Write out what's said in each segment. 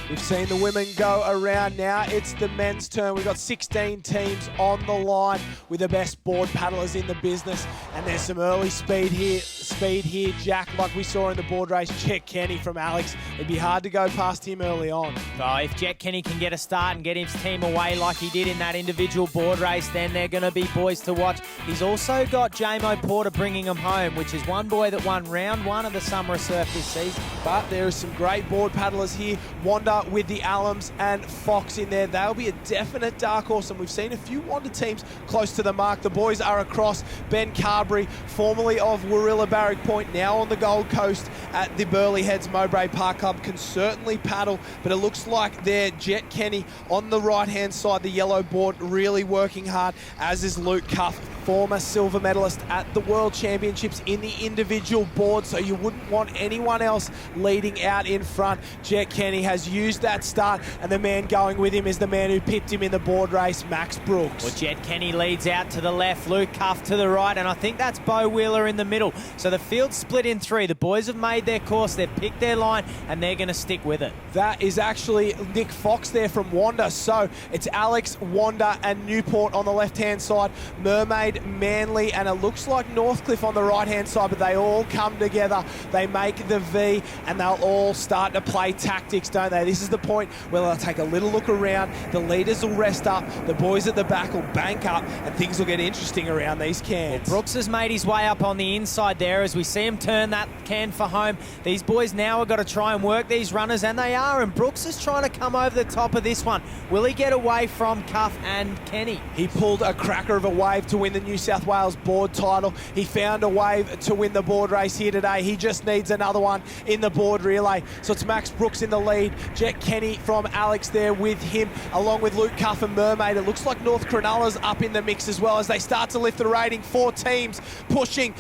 We've seen the women go around. Now it's the men's turn. We've got 16 teams on the line with the best board paddlers in the business. And there's some early speed here, Jack, like we saw in the board race. Jet Kenny from Alex. It'd be hard to go past him early on. Oh, if Jet Kenny can get a start and get his team away like he did in that individual board race, then they're going to be boys to watch. He's also got JMO Porter bringing him home, which is one boy that won round one of the Summer Surf this season. But there are some great board paddlers here. Wanda with the Allums and Fox in there. They'll be a definite dark horse, and we've seen a few Wanda teams close to the mark. The boys are across. Ben Carberry, formerly of Warilla Barrack Point, now on the Gold Coast at the Burleigh Heads Mowbray Park Club, can certainly paddle, but it looks like they're Jet Kenny on the right-hand side, the yellow board, really working hard, as is Luke Cuff, former silver medalist at the World Championships in the individual board, so you wouldn't want anyone else leading out in front. Jet Kenny has used that start, and the man going with him is the man who pipped him in the board race, Max Brooks. Well, Jet Kenny leads out to the left, Luke Cuff to the right, and I think that's Bo Wheeler in the middle. So the field's split in three. The boys have made their course, they've picked their line, and they're going to stick with it. That is actually Nick Fox there from Wanda. So it's Alex, Wanda, and Newport on the left-hand side, Mermaid, Manly, and it looks like Northcliffe on the right-hand side, but they all come together. They make the V, and they'll all start to play tactics, don't they? This is the point where they'll take a little look around. The leaders will rest up. The boys at the back will bank up, and things will get interesting around these cans. Well, Brooks has made his way up on the inside there as we see him turn that can for home. These boys now have got to try and work these runners, and they are, and Brooks is trying to come over the top of this one. Will he get away from Cuff and Kenny? He pulled a cracker of a wave to win the New South Wales board title. He found a wave to win the board race here today. He just needs another one in the board relay. So it's Max Brooks in the lead. Jet Kenny from Alex there with him, along with Luke Cuff and Mermaid. It looks like North Cronulla's up in the mix as well as they start to lift the rating. Four teams pushing.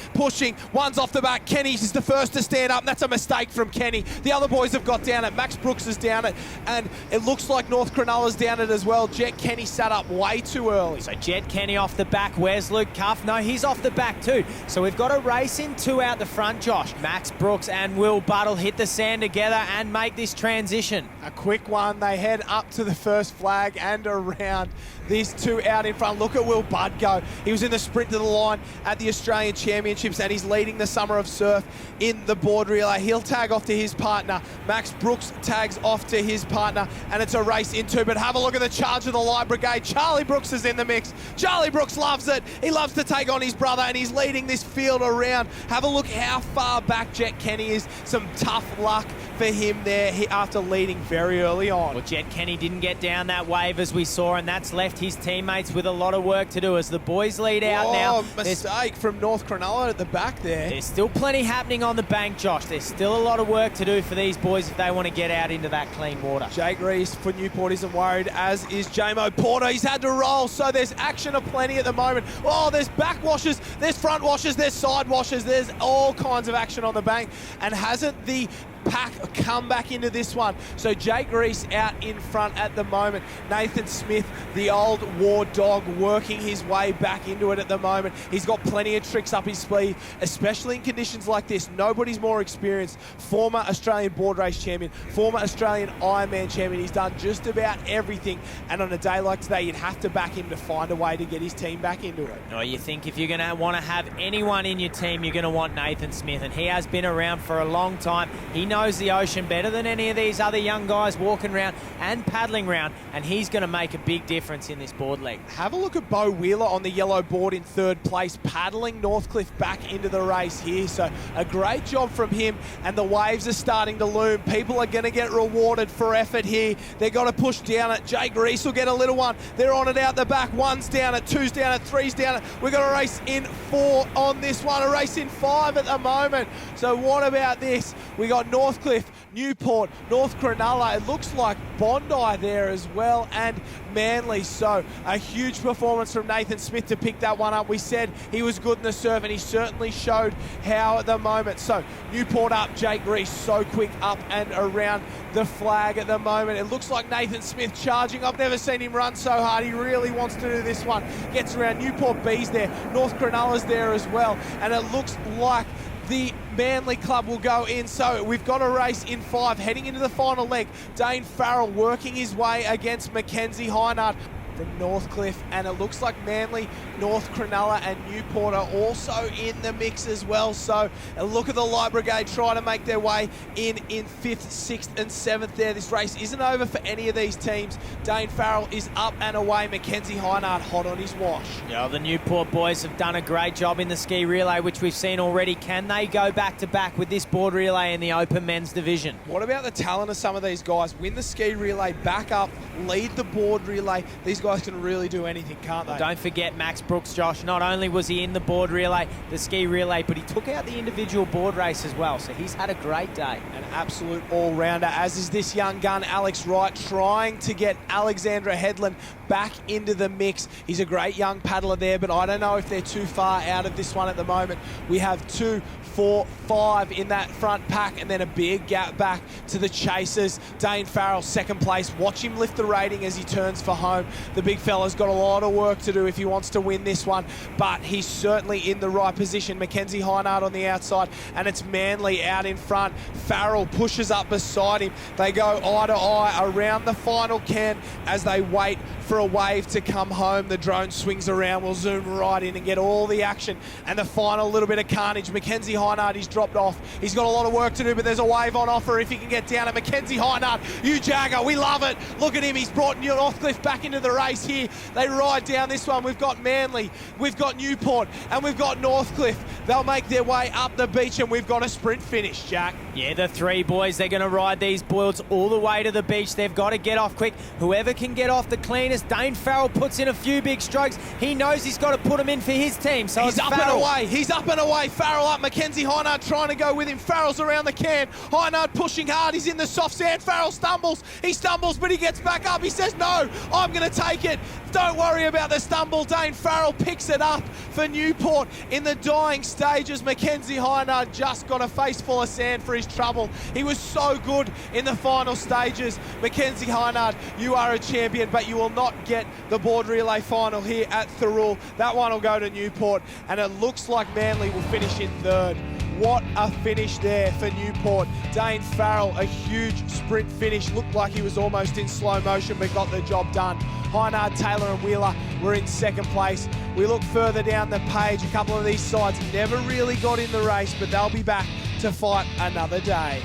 One's off the back. Kenny is the first to stand up, and that's a mistake from Kenny. The other boys have got down it. Max Brooks is down it, and it looks like North Cronulla's down it as well. Jet Kenny sat up way too early. So Jet Kenny off the back. Where's Luke Cuff? No, he's off the back too. So we've got a race in two out the front, Josh. Max Brooks and Will Buttle hit the sand together and make this transition. A quick one. They head up to the first flag and around. These two out in front. Look at Will Budd go. He was in the sprint to the line at the Australian Championships, and he's leading the Summer of Surf in the board relay. He'll tag off to his partner. Max Brooks tags off to his partner, and it's a race in two. But have a look at the charge of the Light Brigade. Charlie Brooks is in the mix. Charlie Brooks loves it. He loves to take on his brother, and he's leading this field around. Have a look how far back Jet Kenny is. Some tough luck for him there after leading very early on. Well, Jet Kenny didn't get down that wave as we saw, and that's left his teammates with a lot of work to do as the boys lead out now. Mistake from North Cronulla at the back there. There's still plenty happening on the bank, Josh. There's still a lot of work to do for these boys if they want to get out into that clean water. Jake Reese for Newport isn't worried, as is JMO Porter. He's had to roll, so there's action aplenty at the moment. Oh, there's back washes, there's front washes, there's side washes, there's all kinds of action on the bank. And hasn't the pack come back into this one? So Jake Reese out in front at the moment. Nathan Smith, the old war dog, working his way back into it at the moment. He's got plenty of tricks up his sleeve, especially in conditions like this. Nobody's more experienced. Former Australian board race champion, former Australian Ironman champion. He's done just about everything, and on a day like today, you'd have to back him to find a way to get his team back into it. No, you think if you're going to want to have anyone in your team, you're going to want Nathan Smith, and he has been around for a long time. He knows the ocean better than any of these other young guys walking around and paddling around, and he's going to make a big difference in this board leg. Have a look at Bo Wheeler on the yellow board in third place, paddling Northcliffe back into the race here. So a great job from him, and the waves are starting to loom. People are going to get rewarded for effort here. They've got to push down it. Jake Reese will get a little one. They're on it out the back. One's down it, two's down it, three's down it. We've got a race in 4 on this one, a race in 5 at the moment. So what about this? We got Northcliffe, Newport, North Cronulla. It looks like Bondi there as well, and Manly. So a huge performance from Nathan Smith to pick that one up. We said he was good in the serve, and he certainly showed how at the moment. So Newport up, Jake Reese so quick up and around the flag at the moment. It looks like Nathan Smith charging. I've never seen him run so hard. He really wants to do this one. Gets around. Newport B's there. North Cronulla's there as well. And it looks like the Manly club will go in. So we've got a race in 5 heading into the final leg. Dane Farrell working his way against Mackenzie Hynard from Northcliffe, and it looks like Manly, North Cronulla and Newport are also in the mix as well. So a look at the Light Brigade trying to make their way in 5th, 6th and 7th there. This race isn't over for any of these teams. Dane Farrell is up and away. Mackenzie Hynard hot on his wash. Yeah, the Newport boys have done a great job in the ski relay, which we've seen already. Can they go back to back with this board relay in the open men's division? What about the talent of some of these guys? Win the ski relay, back up, lead the board relay. These guys can really do anything, can't they? Don't forget Max Brooks, Josh. Not only was he in the board relay, the ski relay, but he took out the individual board race as well. So he's had a great day. An absolute all-rounder, as is this young gun, Alex Wright, trying to get Alexandra Headland back into the mix. He's a great young paddler there, but I don't know if they're too far out of this one at the moment. We have 2, 4, 5 in that front pack, and then a big gap back to the chasers. Dane Farrell, 2nd place. Watch him lift the rating as he turns for home. The big fella's got a lot of work to do if he wants to win this one, but he's certainly in the right position. Mackenzie Hynard on the outside, and it's Manly out in front. Farrell pushes up beside him. They go eye to eye around the final can as they wait for a wave to come home. The drone swings around. We'll zoom right in and get all the action and the final little bit of carnage. Mackenzie Hynard, he's dropped off. He's got a lot of work to do, but there's a wave on offer if he can get down. And Mackenzie Hynard, you Jagger, we love it. Look at him. He's brought Northcliffe back into the race here. They ride down this one. We've got Manly, we've got Newport, and we've got Northcliffe. They'll make their way up the beach, and we've got a sprint finish, Jack. Yeah, the 3 boys, they're going to ride these builds all the way to the beach. They've got to get off quick. Whoever can get off the cleanest. Dane Farrell puts in a few big strokes. He knows he's got to put them in for his team. So he's up and away. He's up and away. Farrell up. Mackenzie Hynard trying to go with him. Farrell's around the can. Hynard pushing hard. He's in the soft sand. Farrell stumbles. He stumbles, but he gets back up. He says, no, I'm going to take it. Don't worry about the stumble. Dane Farrell picks it up for Newport in the dying stages. Mackenzie Hynard just got a face full of sand for his trouble. He was so good in the final stages. Mackenzie Hynard, you are a champion, but you will not get the board relay final here at Thirroul. That one will go to Newport, and it looks like Manly will finish in 3rd. What a finish there for Newport. Dane Farrell, a huge sprint finish. Looked like he was almost in slow motion, but got the job done. Hynard, Taylor and Wheeler were in 2nd place. We look further down the page. A couple of these sides never really got in the race, but they'll be back to fight another day.